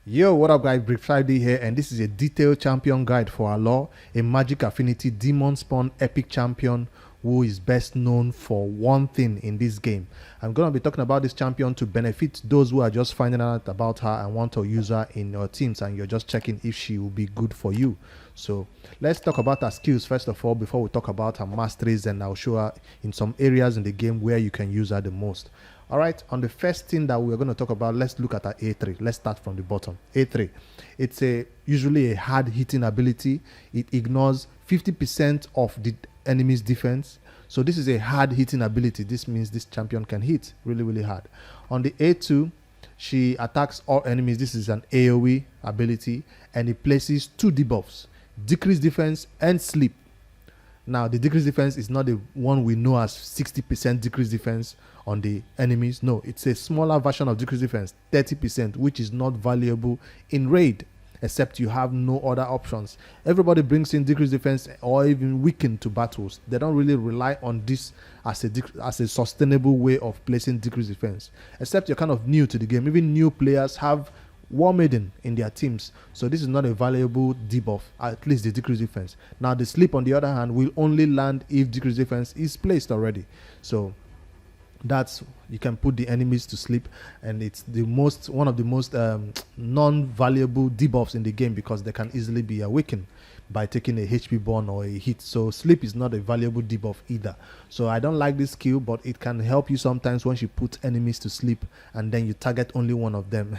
Yo, what up guys, Brick Friday here, and this is a detailed champion guide for Alure, a magic affinity demon spawn epic champion who is best known for one thing in this game. I'm going to be talking about this champion to benefit those who are just finding out about her and want to use her in your teams, and you're just checking if she will be good for you. So let's talk about her skills first of all before we talk about her masteries, and I'll show her in some areas in the game where you can use her the most. All right, on the first thing that we're going to talk about, let's look at our A3. Let's start from the bottom. A3, it's usually a hard hitting ability. It ignores 50% of the enemy's defense. So this is a hard hitting ability. This means this champion can hit really hard. On the A2, she attacks all enemies. This is an AoE ability, and it places 2 debuffs: decrease defense and sleep. Now, the decrease defense is not the one we know as 60% decrease defense on the enemies. No, it's a smaller version of decrease defense, 30%, which is not valuable in raid, except you have no other options. Everybody brings in decrease defense or even weaken to battles. They don't really rely on this as a sustainable way of placing decrease defense, except you're kind of new to the game. Even new players have War Maiden in their teams, so this is not a valuable debuff, at least the decrease defense. Now the sleep, on the other hand, will only land if decrease defense is placed already. So that's, you can put the enemies to sleep, and it's one of the most non-valuable debuffs in the game because they can easily be awakened by taking a HP burn or a hit. So sleep is not a valuable debuff either. So I don't like this skill, but it can help you sometimes when she puts enemies to sleep and then you target only one of them.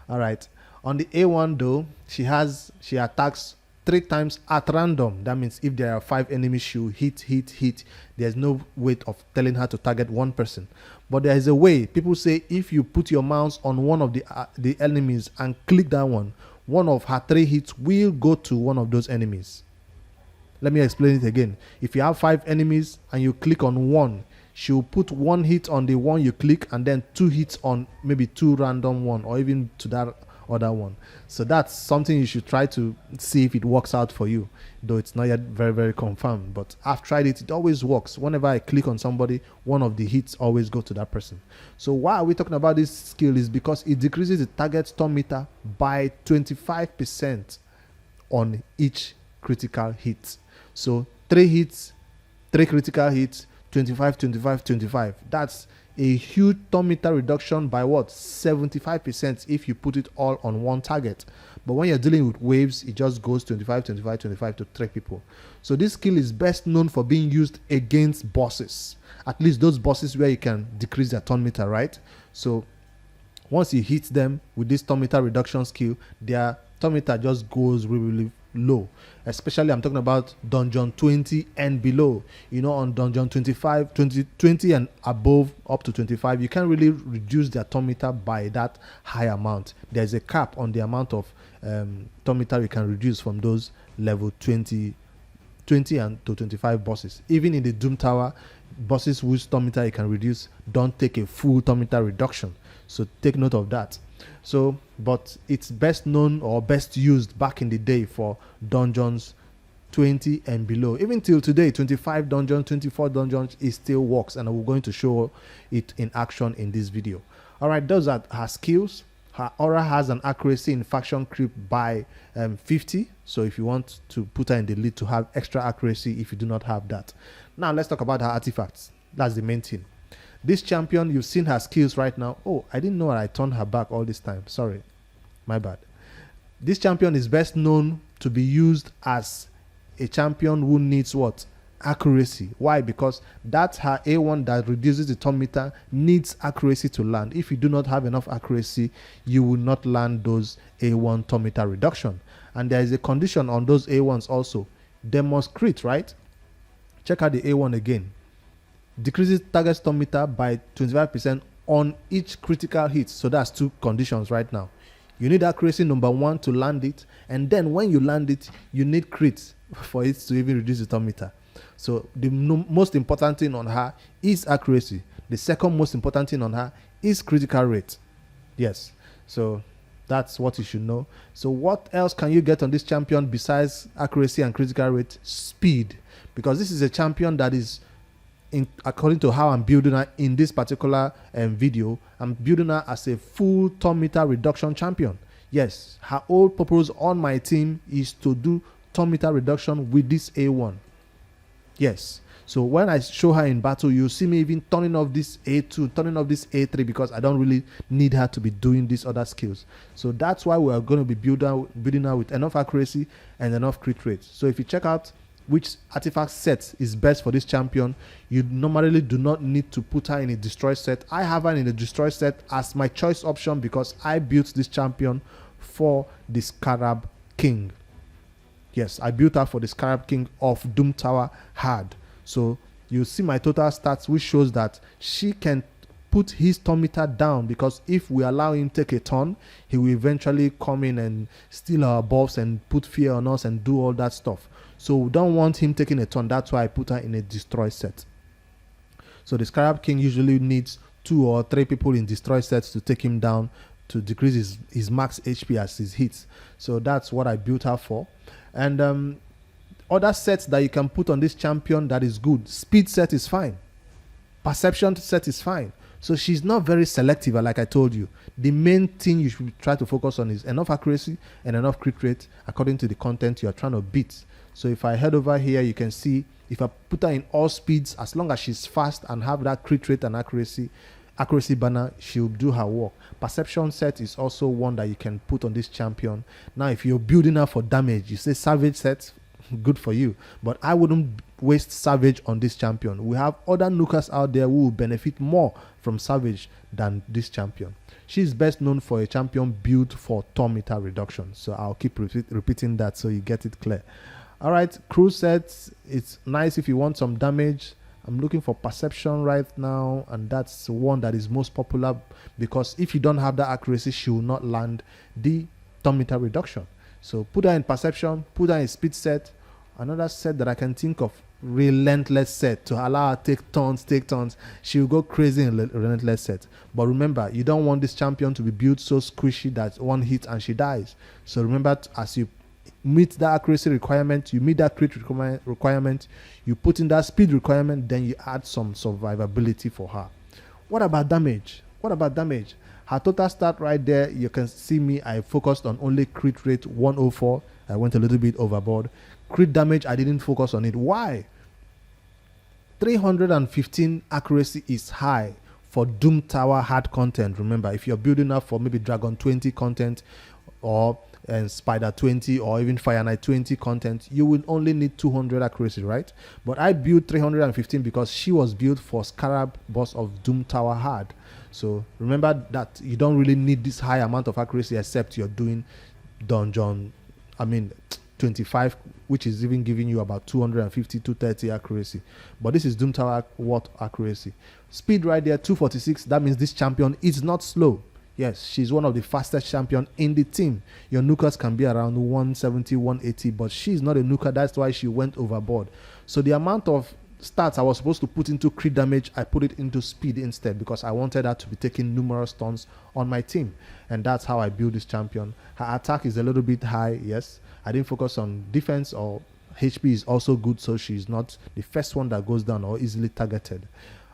All right, on the A1 though, she attacks 3 times at random. That means if there are 5 enemies, she will hit. There's no way of telling her to target one person, but there is a way. People say if you put your mouse on one of the enemies and click that one of her 3 hits will go to one of those enemies. Let me explain it again. If you have 5 enemies and you click on one, she will put 1 hit on the one you click and then 2 hits on maybe 2 random one, or even to that other one. So that's something you should try to see if it works out for you, though it's not yet very confirmed. But I've tried it. It always works. Whenever I click on somebody, one of the hits always go to that person. So why are we talking about this skill is because it decreases the target storm meter by 25% on each critical hit. So 3 hits, 3 critical hits, 25. That's a huge storm meter reduction by what, 75% if you put it all on one target. But when you're dealing with waves, it just goes 25 to 3 people. So this skill is best known for being used against bosses, at least those bosses where you can decrease their turn meter, right? So once you hit them with this turn meter reduction skill, their turn meter just goes really low. Especially I'm talking about dungeon 20 and below. You know, on dungeon 25, 20 and above up to 25, you can't really reduce their turn meter by that high amount. There's a cap on the amount of turn meter you can reduce from those level 20 and to 25 bosses. Even in the Doom Tower, bosses whose turn meter you can reduce don't take a full turn meter reduction. So take note of that. So, but it's best known or best used back in the day for dungeons 20 and below. Even till today, 25 dungeons, 24 dungeons, it still works, and we're going to show it in action in this video. All right, those are her skills. Her aura has an accuracy in faction creep by 50. So if you want to put her in the lead to have extra accuracy if you do not have that. Now let's talk about her artifacts. That's the main thing. This champion, you've seen her skills right now. Oh, I didn't know I turned her back all this time. Sorry, my bad. This champion is best known to be used as a champion who needs what? Accuracy. Why? Because that's her A1 that reduces the turn meter, needs accuracy to land. If you do not have enough accuracy, you will not land those A1 turn meter reduction. And there is a condition on those A1s also. They must crit, right? Check out the A1 again. Decreases target storm meter by 25% on each critical hit. So that's 2 conditions right now. You need accuracy number 1 to land it, and then when you land it, you need crit for it to even reduce the turn meter. So the most important thing on her is accuracy. The second most important thing on her is critical rate. Yes, so that's what you should know. So what else can you get on this champion besides accuracy and critical rate? Speed, because this is a champion that is, according to how I'm building her in this particular video, I'm building her as a full turn meter reduction champion. Yes, her whole purpose on my team is to do turn meter reduction with this A1. Yes. So when I show her in battle, you see me even turning off this A2, turning off this A3, because I don't really need her to be doing these other skills. So that's why we are going to be building her with enough accuracy and enough crit rate. So if you check out which artifact set is best for this champion, you normally do not need to put her in a destroy set. I have her in a destroy set as my choice option because I built this champion for the Scarab King. Yes, I built her for the Scarab King of Doom Tower Hard. So you see my total stats, which shows that she can put his turn meter down, because if we allow him take a turn, he will eventually come in and steal our buffs and put fear on us and do all that stuff. So we don't want him taking a turn. That's why I put her in a destroy set. So the Scarab King usually needs 2 or 3 people in destroy sets to take him down, to decrease his max HP as he hits. So that's what I built her for. And other sets that you can put on this champion that is good. Speed set is fine. Perception set is fine. So she's not very selective, like I told you. The main thing you should try to focus on is enough accuracy and enough crit rate according to the content you are trying to beat. So if I head over here, you can see if I put her in all speeds, as long as she's fast and have that crit rate and accuracy banner, she'll do her work. Perception set is also one that you can put on this champion. Now, if you're building her for damage, you say savage set, good for you, but I wouldn't waste savage on this champion. We have other nukers out there who will benefit more from savage than this champion. She's best known for a champion built for turn meter reduction, so I'll keep repeating that so you get it clear. All right, crew sets, it's nice if you want some damage. I'm looking for perception right now, and that's one that is most popular, because if you don't have that accuracy, she will not land the turn meter reduction. So put her in perception, put her in speed set. Another set that I can think of, relentless set, to allow her take turns. She will go crazy in relentless set. But remember, you don't want this champion to be built so squishy that one hit and she dies. So remember, as you meet that accuracy requirement, you meet that crit requirement, you put in that speed requirement, then you add some survivability for her. What about damage? Her total stat right there, you can see me, I focused on only crit rate 104. I went a little bit overboard. Crit damage, I didn't focus on it. Why? 315 accuracy is high for Doom Tower hard content. Remember, if you're building up for maybe Dragon 20 content, or Spider 20, or even Fire Knight 20 content, you will only need 200 accuracy, right? But I built 315 because she was built for Scarab boss of Doom Tower hard. So remember that you don't really need this high amount of accuracy except you're doing dungeon 25, which is even giving you about 250 230 accuracy. But this is Doom Tower what accuracy. Speed right there, 246. That means this champion is not slow. Yes, she's one of the fastest champion in the team. Your nukers can be around 170, 180, but she's not a nuker. That's why she went overboard. So the amount of stats I was supposed to put into crit damage, I put it into speed instead, because I wanted her to be taking numerous turns on my team. And that's how I build this champion. Her attack is a little bit high, yes. I didn't focus on defense, or HP is also good, so she's not the first one that goes down or easily targeted.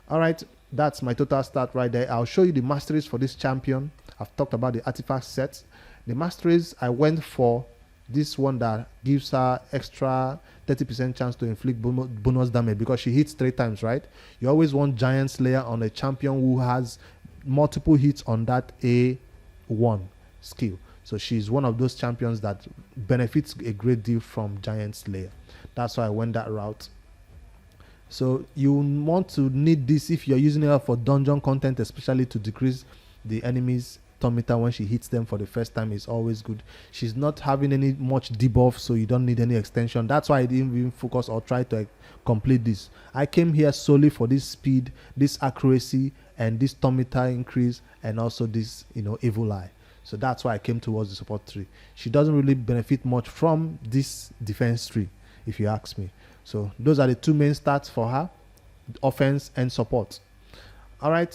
All right, that's my total stat right there. I'll show you the masteries for this champion. I've talked about the artifact sets. The masteries, I went for this one that gives her extra 30% chance to inflict bonus damage because she hits 3 times, right? You always want Giant Slayer on a champion who has multiple hits on that A1 skill. So she's one of those champions that benefits a great deal from Giant Slayer. That's why I went that route. So you want to need this if you're using her for dungeon content, especially to decrease the enemy's turn meter when she hits them for the first time. Is always good. She's not having any much debuff, so you don't need any extension. That's why I didn't even focus or try to complete this. I came here solely for this speed, this accuracy, and this turn meter increase, and also this, evil eye. So that's why I came towards the support tree. She doesn't really benefit much from this defense tree, if you ask me. So those are the 2 main stats for her, offense and support. All right,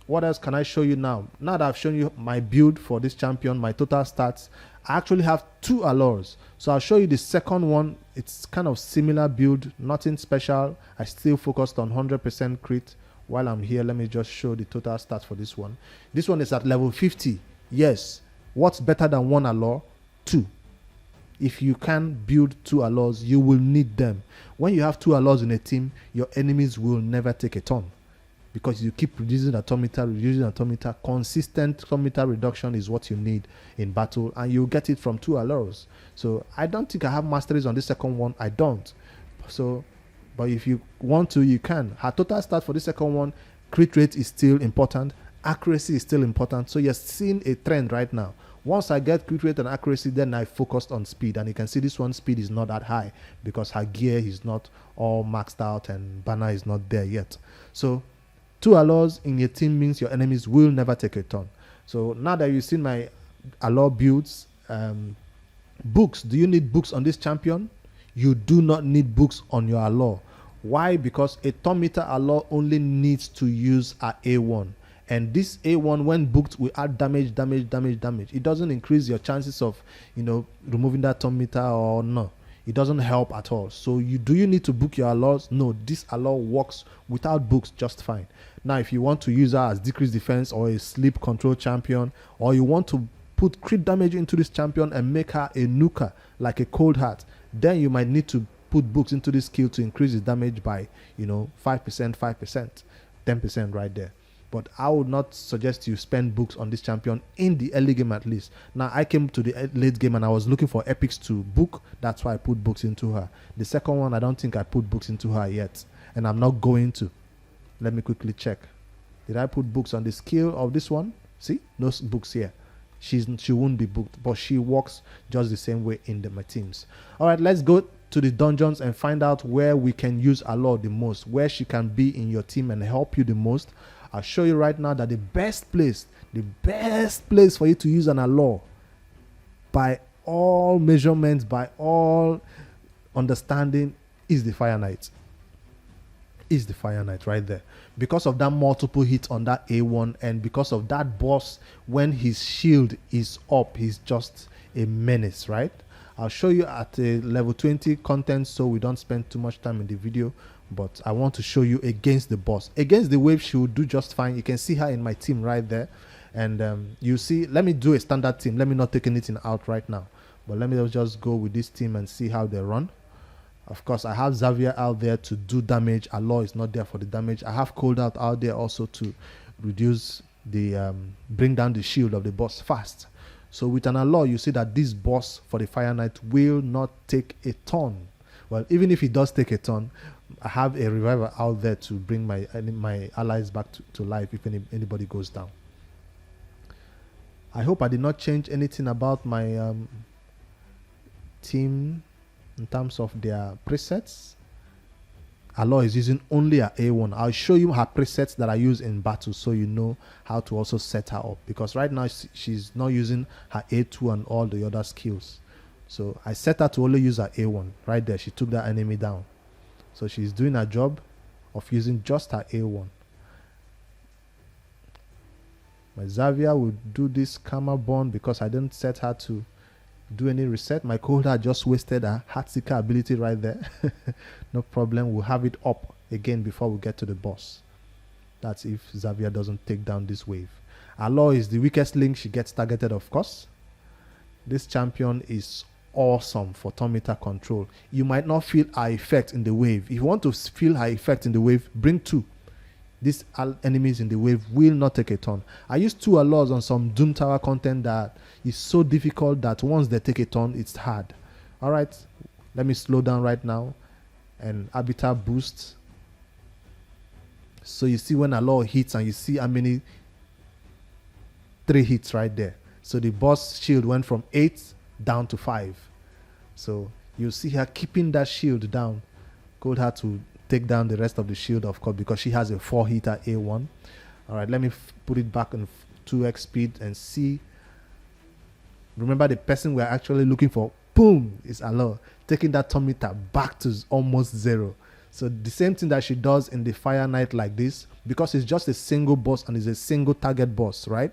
what else can I show you now? Now that I've shown you my build for this champion, my total stats, I actually have 2 allures. So I'll show you the second one. It's kind of similar build, nothing special. I still focused on 100% crit. While I'm here, let me just show the total stats for this one. This one is at level 50. Yes, What's better than one Alure? 2. If you can build 2 Alures, you will need them. When you have 2 Alures in a team, your enemies will never take a turn, because you keep reducing autometer. Consistent autometer reduction is what you need in battle, and you get it from 2 Alures. So I don't think I have masteries on this second one. I don't. So, but if you want to, you can. Her total stat for the second one, crit rate is still important, accuracy is still important. So you're seeing a trend right now. Once I get crit rate and accuracy, then I focused on speed, and you can see this one speed is not that high because her gear is not all maxed out and banner is not there yet. So 2 Alures in your team means your enemies will never take a turn. So now that you've seen my Alure builds, books, do you need books on this champion? You do not need books on your Alure. Why? Because a turn meter Alure only needs to use a A1. And this A1, when booked, will add damage. It doesn't increase your chances of, removing that turn meter, or no. It doesn't help at all. So do you need to book your Alures? No, this Alure works without books just fine. Now, if you want to use her as decreased defense or a sleep control champion, or you want to put crit damage into this champion and make her a nuker like a cold heart, then you might need to put books into this skill to increase his damage by 5%, 10% right there. But I would not suggest you spend books on this champion in the early game at least. Now, I came to the late game and I was looking for epics to book. That's why I put books into her. The second one, I don't think I put books into her yet. And I'm not going to. Let me quickly check. Did I put books on the skill of this one? See? No books here. She won't be booked, but she works just the same way in my teams. All right, let's go to the dungeons and find out where we can use Alure the most, where she can be in your team and help you the most. I'll show you right now that the best place for you to use an Alure, by all measurements, by all understanding, is the Fire Knight. Is the Fire Knight right there. Because of that multiple hits on that A1, and because of that boss, when his shield is up, he's just a menace, right? I'll show you at a level 20 content so we don't spend too much time in the video. But I want to show you against the boss. Against the wave, she will do just fine. You can see her in my team right there. And you see, let me do a standard team. Let me not take anything out right now. But let me just go with this team and see how they run. Of course, I have Xavier out there to do damage. Alure is not there for the damage. I have Cold out there also to reduce the, bring down the shield of the boss fast. So with an Alure, you see that this boss for the Fire Knight will not take a turn. Well, even if he does take a turn, I have a reviver out there to bring my allies back to life if anybody goes down. I hope I did not change anything about my team in terms of their presets. Alure is using only her A1. I'll show you her presets that I use in battle so you know how to also set her up. Because right now she's not using her A2 and all the other skills. So I set her to only use her A1. Right there, she took that enemy down. So she's doing her job of using just her A1. My Xavier will do this Karma Bond because I didn't set her to do any reset. My Cold Heart just wasted her Heartseeker ability right there. No problem. We'll have it up again before we get to the boss. That's if Xavier doesn't take down this wave. Alure is the weakest link. She gets targeted, of course. This champion is awesome for turn meter control. You might not feel her effect in the wave. If you want to feel her effect in the wave, bring 2. These enemies in the wave will not take a turn. I used 2 Alures on some Doom Tower content that is so difficult that once they take a turn, it's hard. All right, let me slow down right now and habitat boost. So you see when Alure hits and you see how many 3 hits right there. So the boss shield went from 8 down to 5. So you see her keeping that shield down. Cold Heart to take down the rest of the shield, of course, because she has a 4-hitter A1. All right, let me put it back on 2x speed and see. Remember, the person we're actually looking for, boom, is Alure, taking that turn meter back to almost 0. So the same thing that she does in the Fire Knight like this, because it's just a single boss and it's a single target boss, right?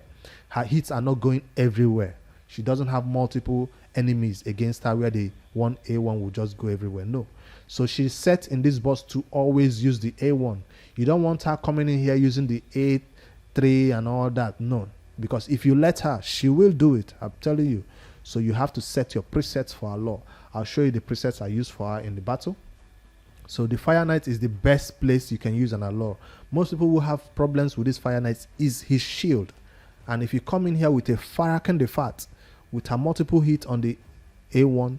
Her hits are not going everywhere. She doesn't have multiple enemies against her where the one A1 will just go everywhere. No. So she's set in this boss to always use the A1. You don't want her coming in here using the A3 and all that. No. because if you let her, she will do it. I'm telling you. So you have to set your presets for Alure. I'll show you the presets I use for her in the battle. So the Fire Knight is the best place you can use an Alure. Most people who have problems with this Fire Knight is his shield. And if you come in here with a Farrakhan the Fat, with a multiple hit on the A1,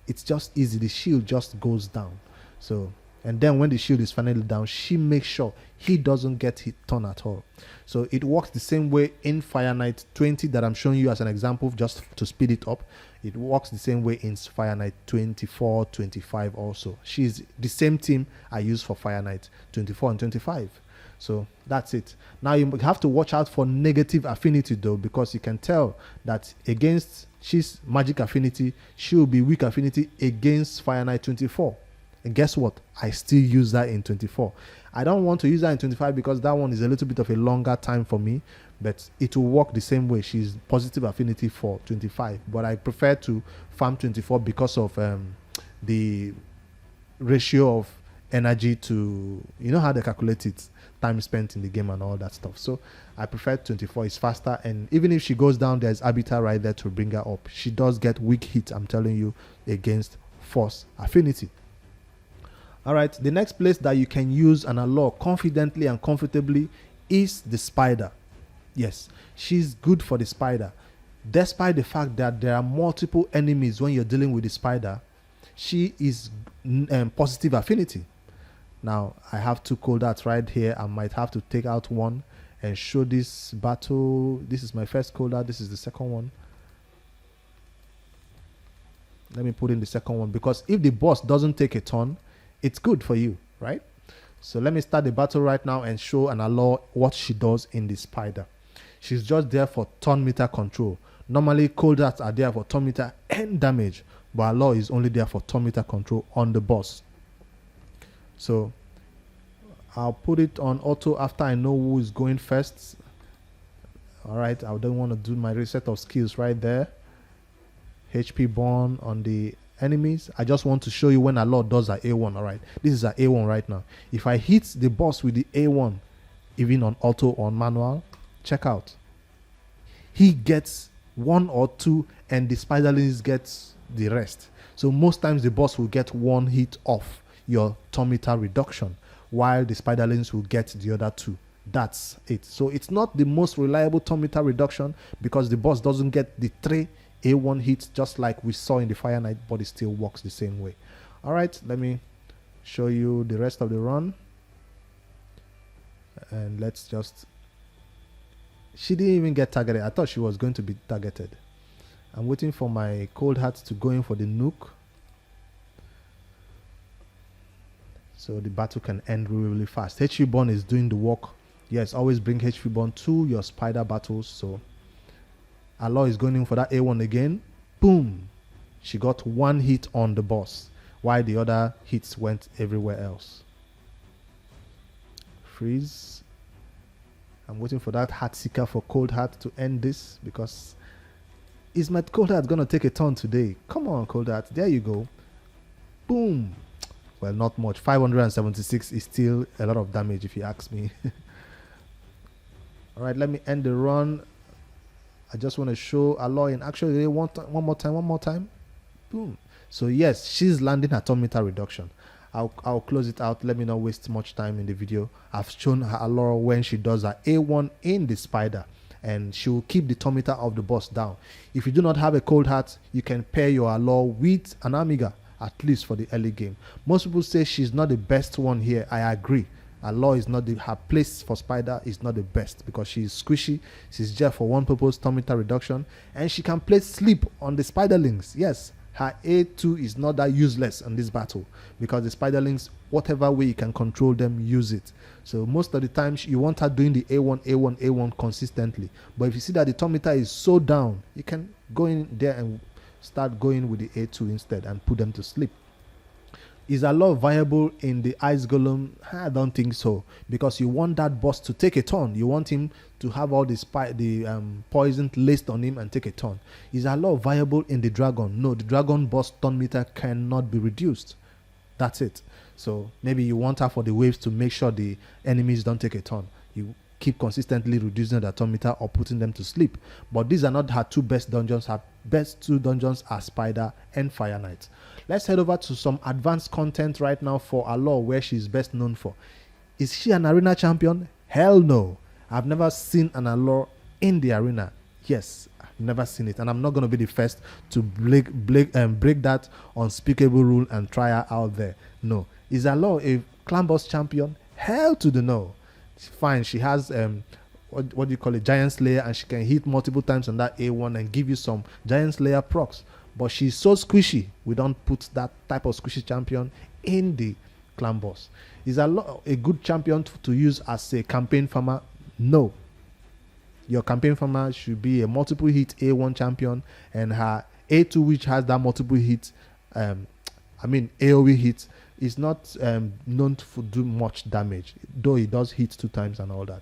it's just easy. The shield just goes down. So, and then when the shield is finally down, she makes sure he doesn't get hit turn at all. So it works the same way in Fire Knight 20 that I'm showing you as an example, just to speed it up. It works the same way in Fire Knight 24, 25 also. She's the same team I use for Fire Knight 24 and 25. So that's it. Now you have to watch out for negative affinity though, because you can tell that against she's magic affinity, she will be weak affinity against Fire Knight 24. And guess what? I still use that in 24. I don't want to use that in 25 because that one is a little bit of a longer time for me, but it will work the same way. She's positive affinity for 25, but I prefer to farm 24 because of the ratio of energy to, you know how they calculate it, time spent in the game and all that stuff. So I prefer 24. It's faster, and even if she goes down, there's Arbiter right there to bring her up. She does get weak hit, I'm telling you, against force affinity. All right, the next place that you can use an Alure confidently and comfortably is the spider. Yes, she's good for the spider. Despite the fact that there are multiple enemies when you're dealing with the spider, she is positive affinity. Now, I have two cold arts right here. I might have to take out one and show this battle. This is my first cold art. This is the second one. Let me put in the second one, because if the boss doesn't take a turn, it's good for you, right? So let me start the battle right now and show an Alure what she does in the spider. She's just there for turn meter control. Normally, cold arts are there for turn meter and damage, but Alure is only there for turn meter control on the boss. So I'll put it on auto after I know who is going first. All right, I don't want to do my reset of skills right there. HP burn on the enemies. I just want to show you when Alure does her A1. All right, this is her A1 right now. If I hit the boss with the A1, even on auto or on manual, check out. He gets 1 or 2 and the spiderlings gets the rest. So most times the boss will get 1 hit off your turn meter reduction, while the spiderlings will get the other 2. That's it. So it's not the most reliable turn meter reduction because the boss doesn't get the 3 A1 hits just like we saw in the Fire Knight, but it still works the same way. All right, let me show you the rest of the run. And let's just... She didn't even get targeted. I thought she was going to be targeted. I'm waiting for my cold heart to go in for the nuke, so the battle can end really, really fast. HP burn is doing the work. Yes, always bring HP burn to your spider battles. So Alure is going in for that A1 again. Boom. She got 1 hit on the boss, while the other hits went everywhere else. Freeze. I'm waiting for that Heart Seeker for Cold Heart to end this, because is my Cold Heart going to take a turn today? Come on, Cold Heart. There you go. Boom. Well, not much. 576 is still a lot of damage if you ask me. All right, let me end the run. I just want to show Alure in action one more time. Boom. So yes, she's landing her turn meter reduction. I'll close it out. Let me not waste much time in the video. I've shown her Alure when she does her A1 in the spider, and she will keep the turn meter of the boss down. If you do not have a cold heart, you can pair your Alure with an Amiga, at least for the early game. Most people say she's not the best one here. I agree. Alure is not her place for spider is not the best, because she's squishy. She's just for one purpose, turn meter reduction, and she can play sleep on the spiderlings. Yes, her A2 is not that useless in this battle, because the spiderlings, whatever way you can control them, use it. So most of the time you want her doing the A1 consistently, but if you see that the turn meter is so down, you can go in there and start going with the A2 instead and put them to sleep. Is Alure viable in the Ice Golem? I don't think so, because you want that boss to take a turn. You want him to have all the poison laced on him and take a turn. Is Alure viable in the Dragon? No, the Dragon boss turn meter cannot be reduced. That's it. So maybe you want her for the waves to make sure the enemies don't take a turn. keep consistently reducing the turn meter or putting them to sleep. But these are not her two best dungeons. Her best two dungeons are Spider and Fire Knight. Let's head over to some advanced content right now for Alure, where she's best known for. Is she an arena champion? Hell no. I've never seen an Alure in the arena. Yes, I've never seen it, and I'm not going to be the first to break that unspeakable rule and try her out there. No. Is Alure a clan boss champion? Hell to the no. Fine, she has what do you call it, Giant Slayer, and she can hit multiple times on that A1 and give you some Giant Slayer procs. But she's so squishy, we don't put that type of squishy champion in the clan boss. Is Alure a good champion to use as a campaign farmer? No. Your campaign farmer should be a multiple hit A1 champion, and her A2, which has that multiple hit, AoE hit, is not known to do much damage, though it does hit 2 times and all that.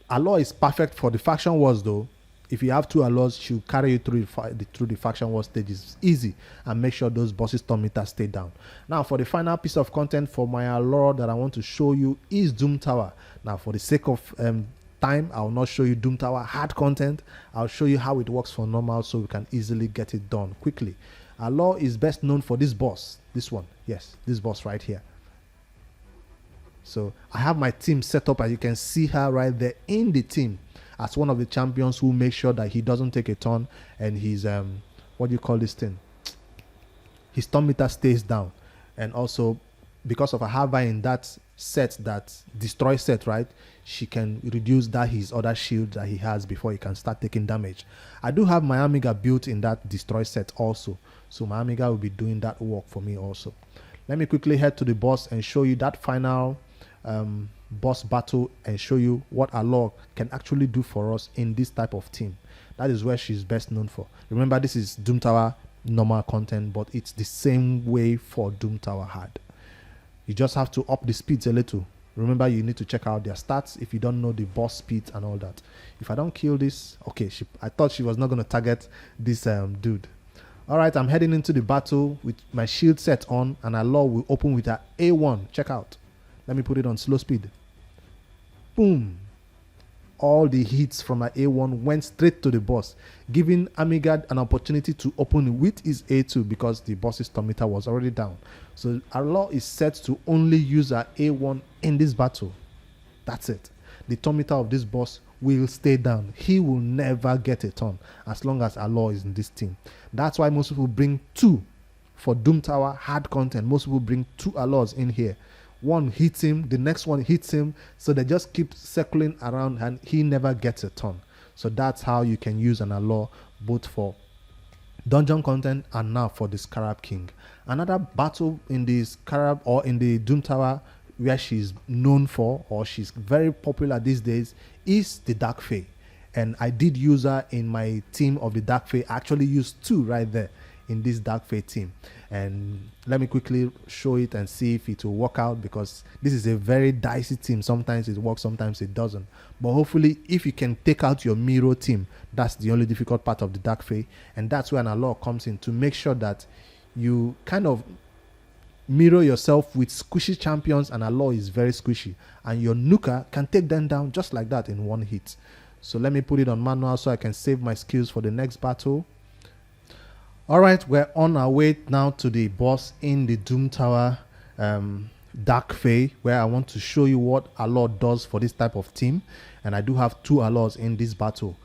Alure is perfect for the faction wars though. If you have 2 Alures, she'll carry you through the faction war stages easy and make sure those bosses turn meters stay down. Now for the final piece of content for my Alure that I want to show you is Doom Tower. Now for the sake of time, I will not show you Doom Tower hard content. I'll show you how it works for normal so we can easily get it done quickly. Alure is best known for this boss, this one, yes, this boss right here. So I have my team set up, as you can see her right there in the team as one of the champions who make sure that he doesn't take a turn and his what do you call this thing, his turn meter stays down. And also because of a have her in that set, that destroy set, right, she can reduce that his other shield that he has before he can start taking damage. I do have my Amiga built in that destroy set also, so my Amiga will be doing that work for me also. Let me quickly head to the boss and show you that final boss battle and show you what Alure can actually do for us in this type of team. That is where she's best known for. Remember, this is Doom Tower normal content, but it's the same way for Doom Tower hard. You just have to up the speeds a little. Remember, you need to check out their stats if you don't know the boss speeds and all that. If I don't kill this, okay, I thought she was not going to target this dude. All right, I'm heading into the battle with my shield set on, and Alure will open with her A1. Check out. Let me put it on slow speed. Boom. All the hits from my A1 went straight to the boss, giving Amigad an opportunity to open with his A2 because the boss's turn meter was already down. So Alure is set to only use her A1 in this battle. That's it. The turn meter of this boss will stay down. He will never get a turn as long as Alure is in this team. That's why most people bring 2 for Doom Tower hard content. Most people bring 2 Alures in here. One hits him, the next one hits him, so they just keep circling around and he never gets a turn. So that's how you can use an Alure both for dungeon content and now for the Scarab King. Another battle in the Scarab or in the Doom Tower where she's known for, or she's very popular these days, is the Dark Fae. And I did use her in my team of the Dark Fae. I actually used 2 right there in this Dark Fae team. And let me quickly show it and see if it will work out, because this is a very dicey team. Sometimes it works, sometimes it doesn't. But hopefully, if you can take out your Miro team, that's the only difficult part of the Dark Fae. And that's where an Alure comes in to make sure that you kind of mirror yourself with squishy champions, and Alure is very squishy. And your Nuka can take them down just like that in one hit. So let me put it on manual so I can save my skills for the next battle. Alright, we're on our way now to the boss in the Doom Tower Dark Fae, where I want to show you what Alure does for this type of team. And I do have 2 Alures in this battle.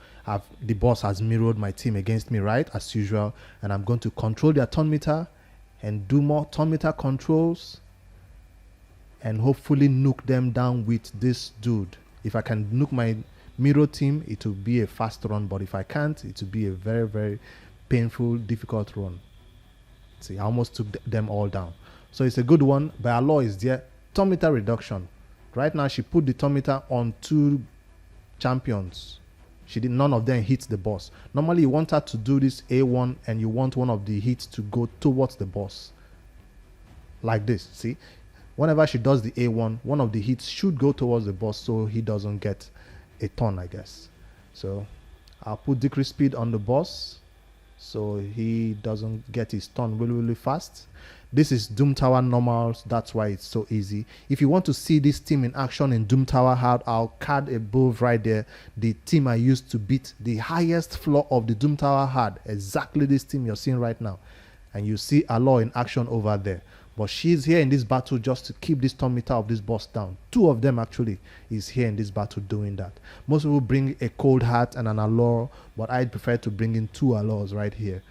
The boss has mirrored my team against me, right, as usual. And I'm going to control their turn meter and do more turn meter controls and hopefully nuke them down with this dude. If I can nuke my Miro team, it will be a fast run, but if I can't, it will be a very, very painful, difficult run. See, I almost took them all down. So it's a good one, but Alure is there. Turn meter reduction. Right now, she put the turn meter on 2 champions. None of them hits the boss. Normally, you want her to do this A1, and you want one of the hits to go towards the boss. Like this, see? Whenever she does the A1, one of the hits should go towards the boss so he doesn't get a turn, I guess. So I'll put decrease speed on the boss so he doesn't get his turn really, really fast. This is Doom Tower normals. That's why it's so easy. If you want to see this team in action in Doom Tower hard, I'll card above right there the team I used to beat the highest floor of the Doom Tower hard. Exactly this team you're seeing right now. And you see Alure in action over there. But she's here in this battle just to keep this turn meter of this boss down. Two of them actually is here in this battle doing that. Most people bring a cold heart and an Alure, but I prefer to bring in two Alures right here.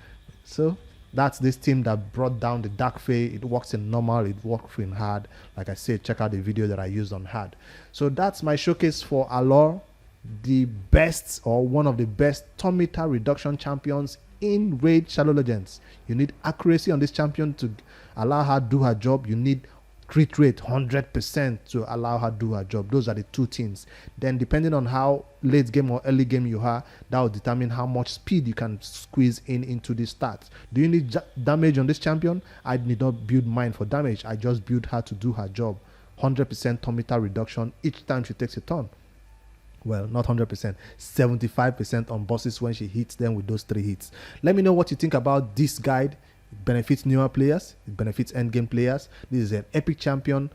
So that's this team that brought down the Dark Fae. It works in normal, it works in hard. Like I said, check out the video that I used on hard. So that's my showcase for Alure, the best or one of the best turn meter reduction champions in Raid Shadow Legends. You need accuracy on this champion to allow her do her job. You need crit rate 100% to allow her do her job. Those are the two things. Then depending on how late game or early game you are, that will determine how much speed you can squeeze into the stats. Do you need damage on this champion? I did not build mine for damage. I just built her to do her job. 100% turn meter reduction each time she takes a turn. Well, not 100%, 75% on bosses when she hits them with those 3 hits. Let me know what you think about this guide. It benefits newer players, it benefits endgame players. This is an epic champion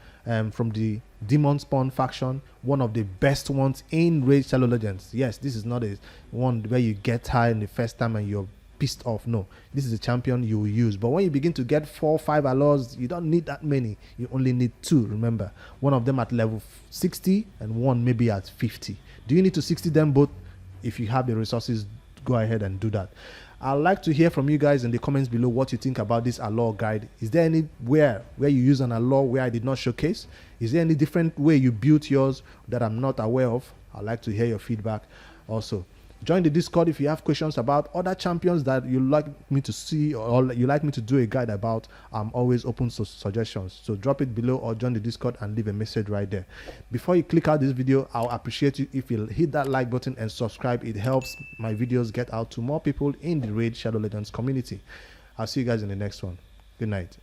from the Demon Spawn faction, one of the best ones in Raid Shadow Legends. Yes, this is not a one where you get high in the first time and you're pissed off. No, this is a champion you will use. But when you begin to get 4 or 5 Alures, you don't need that many. You only need 2. Remember, one of them at level 60 and one maybe at 50. Do you need to 60 them both? If you have the resources, go ahead and do that. I'd like to hear from you guys in the comments below what you think about this Alure guide. Is there anywhere where you use an Alure where I did not showcase? Is there any different way you built yours that I'm not aware of? I'd like to hear your feedback. Also, join the Discord if you have questions about other champions that you like me to see or you like me to do a guide about. I'm always open to suggestions. So drop it below or join the Discord and leave a message right there. Before you click out this video, I'll appreciate you if you hit that like button and subscribe. It helps my videos get out to more people in the Raid Shadow Legends community. I'll see you guys in the next one. Good night.